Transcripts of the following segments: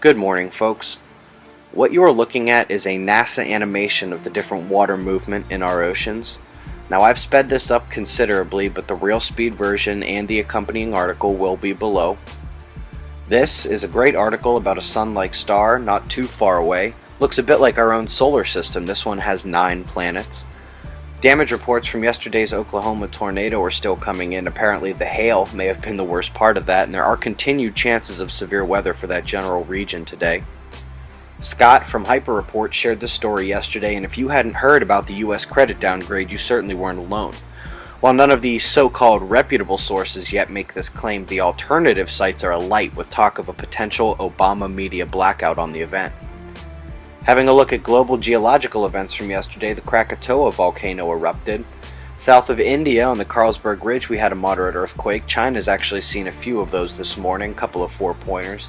Good morning, folks. What you are looking at is a NASA animation of the different water movement in our oceans. Now, I've sped this up considerably, but the real speed version and the accompanying article will be below. This is a great article about a sun-like star not too far away. Looks a bit like our own solar system. This one has 9 planets. Damage reports from yesterday's Oklahoma tornado are still coming in. Apparently the hail may have been the worst part of that, and there are continued chances of severe weather for that general region today. Scott from Hyper Report shared this story yesterday, and if you hadn't heard about the U.S. credit downgrade, you certainly weren't alone. While none of the so-called reputable sources yet make this claim, the alternative sites are alight with talk of a potential Obama media blackout on the event. Having a look at global geological events from yesterday, the Krakatoa volcano erupted. South of India on the Carlsberg Ridge we had a moderate earthquake. China's actually seen a few of those this morning, a couple of 4-pointers.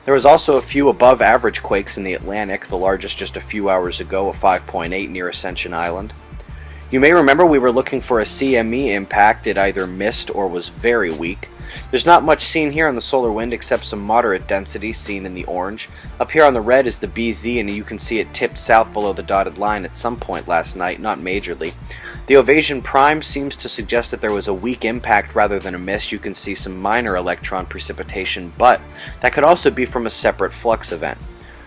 There was also a few above average quakes in the Atlantic, the largest just a few hours ago, a 5.8 near Ascension Island. You may remember we were looking for a CME impact. It either missed or was very weak. There's not much seen here on the solar wind except some moderate density seen in the orange. Up here on the red is the BZ, and you can see it tipped south below the dotted line at some point last night, not majorly. The Ovation Prime seems to suggest that there was a weak impact rather than a miss. You can see some minor electron precipitation, but that could also be from a separate flux event.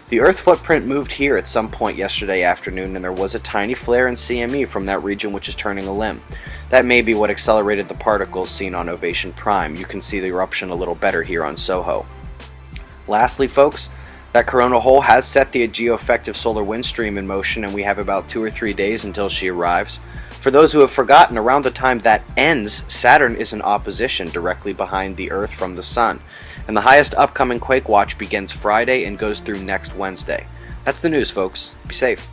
The Earth footprint moved here at some point yesterday afternoon, and there was a tiny flare in CME from that region which is turning a limb. That may be what accelerated the particles seen on Ovation Prime. You can see the eruption a little better here on SOHO. Lastly, folks, that corona hole has set the geoeffective solar wind stream in motion, and we have about 2 or 3 days until she arrives. For those who have forgotten, around the time that ends, Saturn is in opposition directly behind the Earth from the Sun, and the highest upcoming quake watch begins Friday and goes through next Wednesday. That's the news, folks. Be safe.